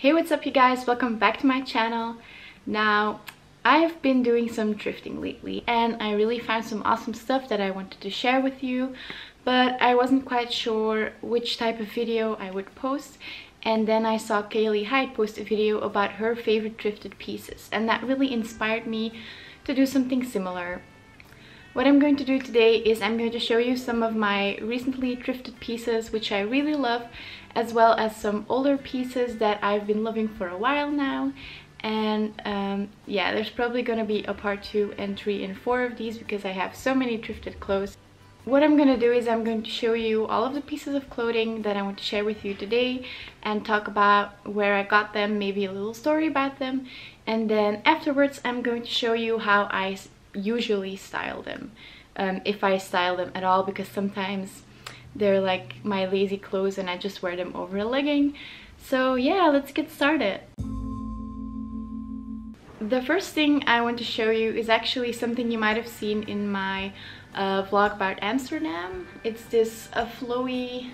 Hey, what's up you guys? Welcome back to my channel. Now, I've been doing some thrifting lately and I really found some awesome stuff that I wanted to share with you, but I wasn't quite sure which type of video I would post. And then I saw Kaylee Hyde post a video about her favorite thrifted pieces, and that really inspired me to do something similar. What I'm going to do today is I'm going to show you some of my recently thrifted pieces which I really love, as well as some older pieces that I've been loving for a while now. And yeah, there's probably going to be a part 2 and 3 and 4 of these because I have so many thrifted clothes. What I'm going to do is I'm going to show you all of the pieces of clothing that I want to share with you today and talk about where I got them, maybe a little story about them. And then afterwards I'm going to show you how I usually style them, if I style them at all, because sometimes they're like my lazy clothes and I just wear them over a legging. So yeah, let's get started. The first thing I want to show you is actually something you might have seen in my vlog about Amsterdam. It's this flowy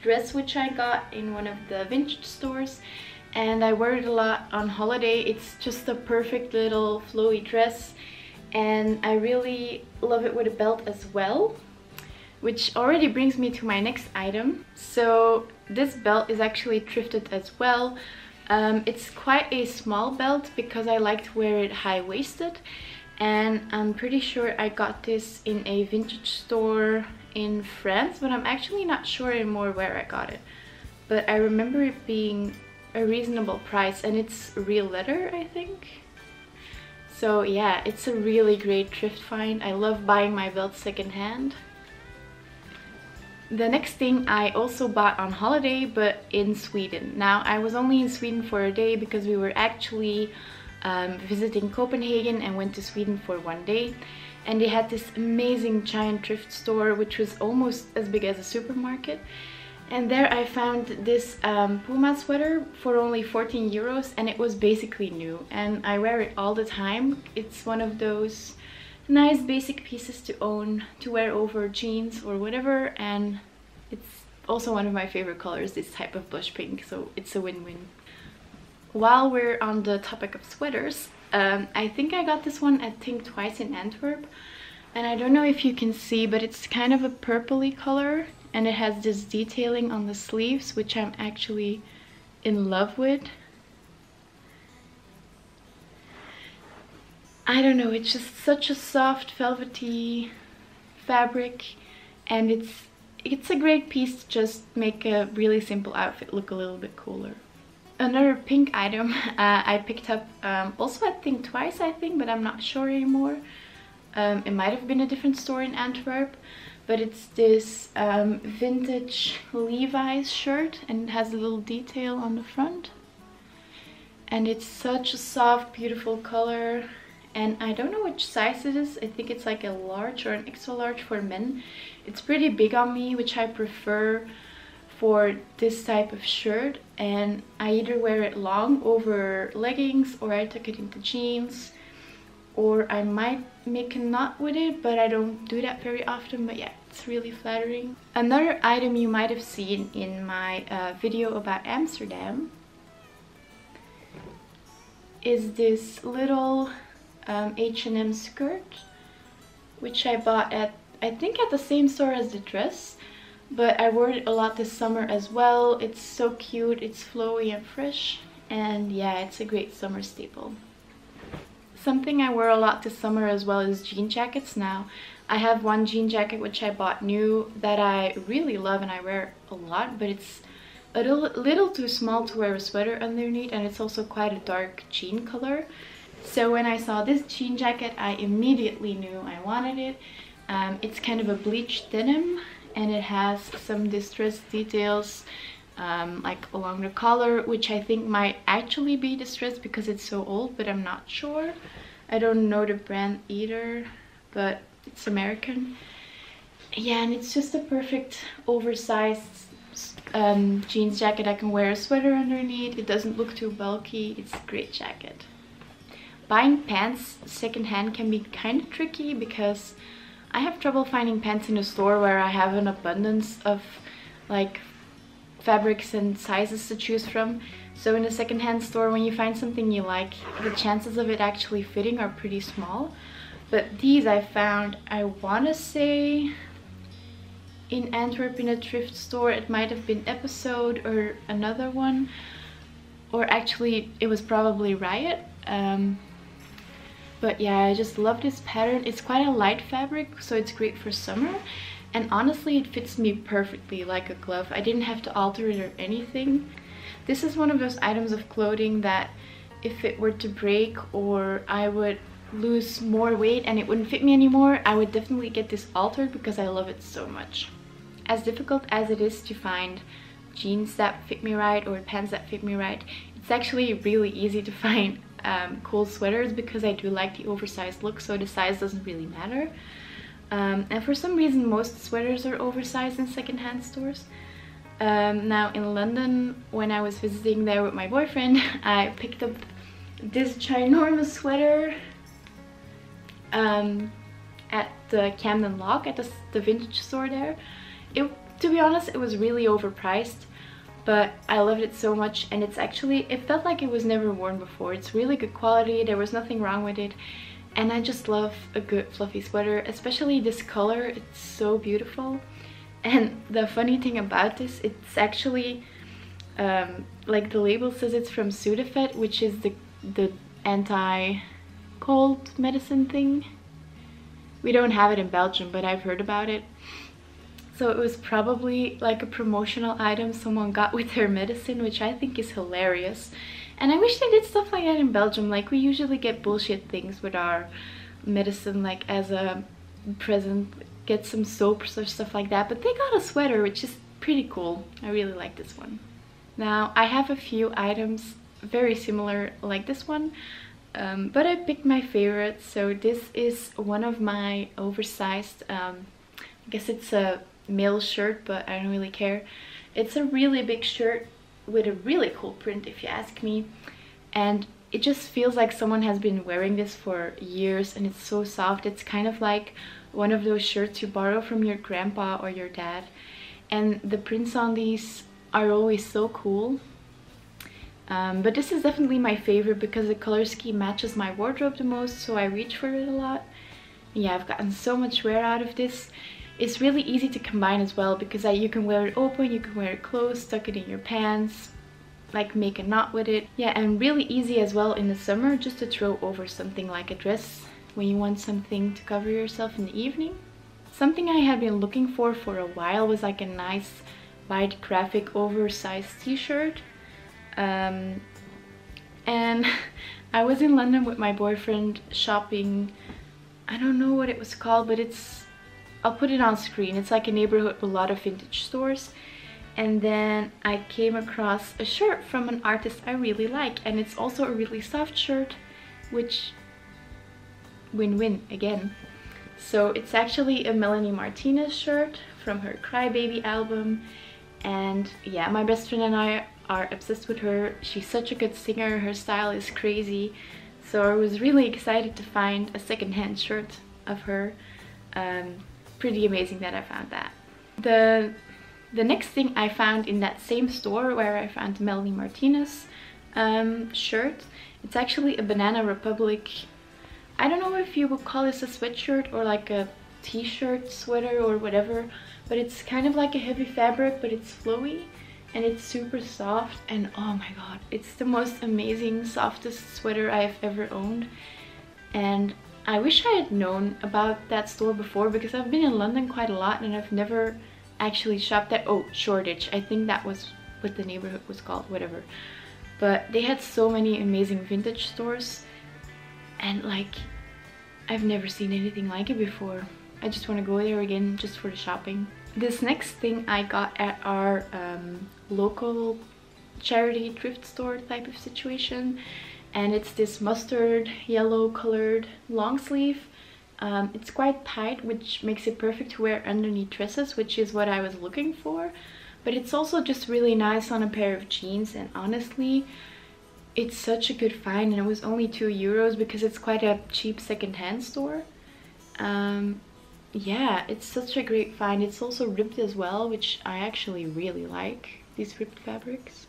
dress which I got in one of the vintage stores, and I wear it a lot on holiday. It's just a perfect little flowy dress, and I really love it with a belt as well, which already brings me to my next item. So this belt is actually thrifted as well. It's quite a small belt because I like to wear it high-waisted, and I'm pretty sure I got this in a vintage store in France, but I'm actually not sure anymore where I got it. But I remember it being a reasonable price, and it's real leather, I think. So yeah, it's a really great thrift find. I love buying my belts secondhand. The next thing I also bought on holiday, but in Sweden. Now, I was only in Sweden for a day because we were actually visiting Copenhagen and went to Sweden for one day. And they had this amazing giant thrift store which was almost as big as a supermarket. And there I found this Puma sweater for only 14 euros, and it was basically new. And I wear it all the time. It's one of those nice basic pieces to own, to wear over jeans or whatever, and it's also one of my favorite colors, this type of blush pink, so it's a win-win. While we're on the topic of sweaters, I think I got this one at Think Twice in Antwerp, and I don't know if you can see, but it's kind of a purpley color, and it has this detailing on the sleeves which I'm actually in love with. I don't know, it's just such a soft velvety fabric, and it's a great piece to just make a really simple outfit look a little bit cooler. Another pink item I picked up also at Think Twice, I think, but I'm not sure anymore. It might have been a different store in Antwerp, but it's this vintage Levi's shirt, and it has a little detail on the front. And it's such a soft, beautiful color. And I don't know which size it is. I think it's like a large or an extra large for men. It's pretty big on me, which I prefer for this type of shirt. And I either wear it long over leggings, or I tuck it into jeans, or I might make a knot with it, but I don't do that very often. But yeah, it's really flattering. Another item you might have seen in my video about Amsterdam is this little H&M skirt, which I bought at, I think, at the same store as the dress, but I wore it a lot this summer as well. It's so cute, it's flowy and fresh, and yeah, it's a great summer staple. Something I wear a lot this summer as well is jean jackets. Now, I have one jean jacket which I bought new that I really love and I wear a lot, but it's a little too small to wear a sweater underneath, and it's also quite a dark jean color. So when I saw this jean jacket, I immediately knew I wanted it. It's kind of a bleached denim, and it has some distressed details like along the collar, which I think might actually be distressed because it's so old, but I'm not sure. I don't know the brand either, but it's American. Yeah, and it's just a perfect oversized jeans jacket. I can wear a sweater underneath. It doesn't look too bulky. It's a great jacket. Buying pants secondhand can be kind of tricky because I have trouble finding pants in a store where I have an abundance of like fabrics and sizes to choose from. So in a secondhand store, when you find something you like, the chances of it actually fitting are pretty small. But these I found, I want to say in Antwerp in a thrift store. It might have been Episode or another one, or actually it was probably Riot. But yeah, I just love this pattern. It's quite a light fabric, so it's great for summer, and honestly it fits me perfectly like a glove. I didn't have to alter it or anything. This is one of those items of clothing that if it were to break or I would lose more weight and it wouldn't fit me anymore, I would definitely get this altered because I love it so much. As difficult as it is to find jeans that fit me right or pants that fit me right, it's actually really easy to find cool sweaters because I do like the oversized look, so the size doesn't really matter. And for some reason most sweaters are oversized in secondhand stores. Now in London, when I was visiting there with my boyfriend, I picked up this ginormous sweater at the Camden Lock, at the vintage store there. To be honest, it was really overpriced, but I loved it so much, and it's actually, it felt like it was never worn before. It's really good quality, there was nothing wrong with it, and I just love a good fluffy sweater, especially this color. It's so beautiful. And the funny thing about this, it's actually like the label says it's from Sudafed, which is the anti-cold medicine thing. We don't have it in Belgium, but I've heard about it. So it was probably like a promotional item someone got with their medicine, which I think is hilarious. And I wish they did stuff like that in Belgium. Like, we usually get bullshit things with our medicine, like as a present, get some soaps or stuff like that. But they got a sweater, which is pretty cool. I really like this one. Now, I have a few items very similar like this one, but I picked my favorite. So this is one of my oversized, I guess it's a male shirt, but I don't really care. It's a really big shirt with a really cool print, if you ask me, and it just feels like someone has been wearing this for years, and it's so soft. It's kind of like one of those shirts you borrow from your grandpa or your dad, and the prints on these are always so cool. But this is definitely my favorite because the color scheme matches my wardrobe the most, so I reach for it a lot. Yeah, I've gotten so much wear out of this. It's really easy to combine as well because you can wear it open, you can wear it closed, tuck it in your pants, like make a knot with it. Yeah, and really easy as well in the summer just to throw over something like a dress when you want something to cover yourself in the evening. Something I had been looking for a while was like a nice wide graphic oversized t-shirt. And I was in London with my boyfriend shopping. I don't know what it was called, but I'll put it on screen. It's like a neighborhood with a lot of vintage stores. And then I came across a shirt from an artist I really like, and it's also a really soft shirt, which win-win again. So it's actually a Melanie Martinez shirt from her Crybaby album, and yeah, my best friend and I are obsessed with her. She's such a good singer, her style is crazy, so I was really excited to find a secondhand shirt of her. Pretty amazing that I found that. The next thing I found in that same store where I found the Melanie Martinez shirt, it's actually a Banana Republic. I don't know if you would call this a sweatshirt or like a t-shirt, sweater or whatever, but it's kind of like a heavy fabric, but it's flowy and it's super soft, and oh my god, it's the most amazing, softest sweater I've ever owned. And I wish I had known about that store before because I've been in London quite a lot and I've never actually shopped at, oh, Shoreditch, I think that was what the neighborhood was called, whatever. But they had so many amazing vintage stores, and like, I've never seen anything like it before. I just want to go there again just for the shopping. This next thing I got at our local charity thrift store type of situation, and it's this mustard yellow colored long sleeve. It's quite tight, which makes it perfect to wear underneath dresses, which is what I was looking for. But it's also just really nice on a pair of jeans, and honestly, it's such a good find, and it was only €2 because it's quite a cheap secondhand store. Yeah, it's such a great find. It's also ribbed as well, which I actually really like. these ripped fabrics.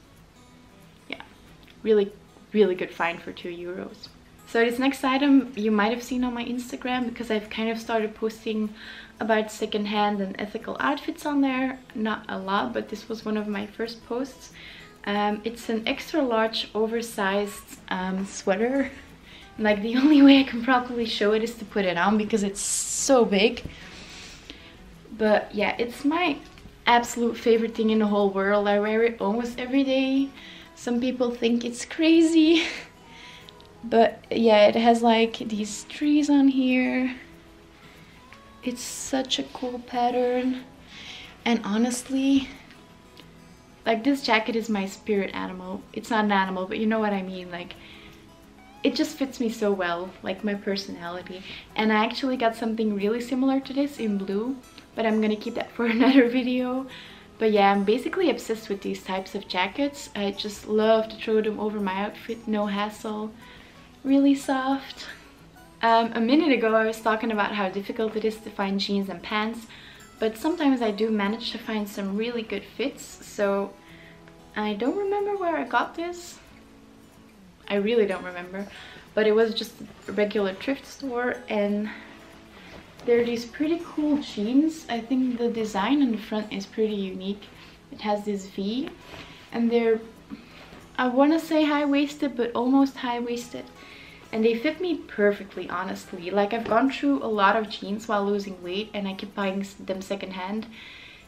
Yeah, really, really good find for €2. So this next item you might have seen on my Instagram, because I've kind of started posting about secondhand and ethical outfits on there. Not a lot, but this was one of my first posts. It's an extra large oversized sweater. Like, the only way I can properly show it is to put it on because it's so big. But yeah, it's my absolute favorite thing in the whole world. I wear it almost every day. Some people think it's crazy. But yeah, it has like these trees on here. It's such a cool pattern. And honestly, like, this jacket is my spirit animal. It's not an animal, but you know what I mean. Like, it just fits me so well, like my personality. And I actually got something really similar to this in blue, but I'm gonna keep that for another video. But yeah, I'm basically obsessed with these types of jackets. I just love to throw them over my outfit, no hassle. Really soft. A minute ago I was talking about how difficult it is to find jeans and pants, but sometimes I do manage to find some really good fits. So I don't remember where I got this. I really don't remember, but it was just a regular thrift store, and there are these pretty cool jeans. I think the design on the front is pretty unique. It has this V, and they're, I want to say high-waisted, but almost high-waisted. And they fit me perfectly, honestly. Like, I've gone through a lot of jeans while losing weight, and I kept buying them secondhand,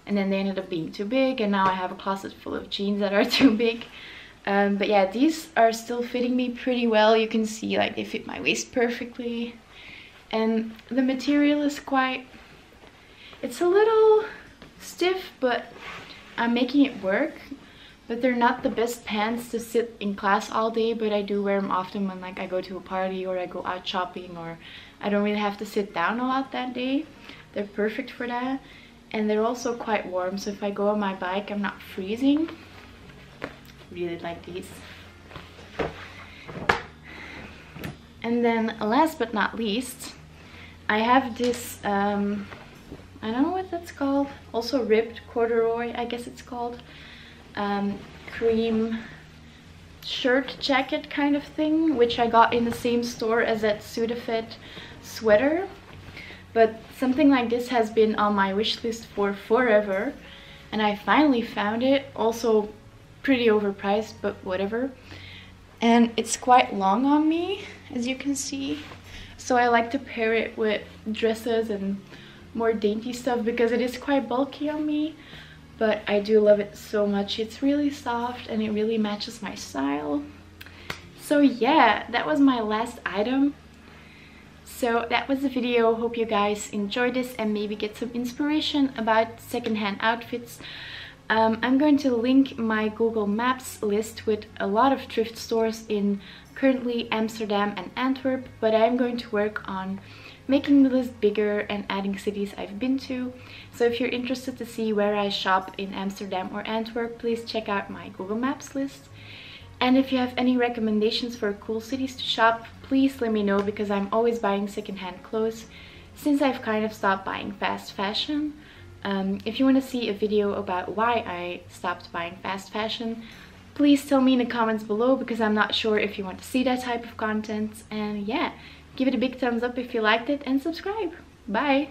and then they ended up being too big, and now I have a closet full of jeans that are too big. But yeah, these are still fitting me pretty well. You can see, like, they fit my waist perfectly. And the material is quite, it's a little stiff, but I'm making it work. But they're not the best pants to sit in class all day, but I do wear them often when, like, I go to a party or I go out shopping, or I don't really have to sit down a lot that day. They're perfect for that. And they're also quite warm, so if I go on my bike I'm not freezing. Really like these. And then last but not least, I have this, I don't know what that's called, also ripped corduroy, I guess it's called. Cream shirt jacket kind of thing, which I got in the same store as that Sudafed sweater. But something like this has been on my wish list for forever, and I finally found it. Also pretty overpriced, but whatever. And it's quite long on me, as you can see, so I like to pair it with dresses and more dainty stuff because it is quite bulky on me. But I do love it so much. It's really soft and it really matches my style. So yeah, that was my last item. So that was the video. Hope you guys enjoyed this and maybe get some inspiration about secondhand outfits. I'm going to link my Google Maps list with a lot of thrift stores in currently Amsterdam and Antwerp, but I'm going to work on making the list bigger and adding cities I've been to. So if you're interested to see where I shop in Amsterdam or Antwerp, please check out my Google Maps list. And if you have any recommendations for cool cities to shop, please let me know, because I'm always buying secondhand clothes since I've kind of stopped buying fast fashion. If you want to see a video about why I stopped buying fast fashion, please tell me in the comments below, because I'm not sure if you want to see that type of content. And yeah, give it a big thumbs up if you liked it and subscribe. Bye!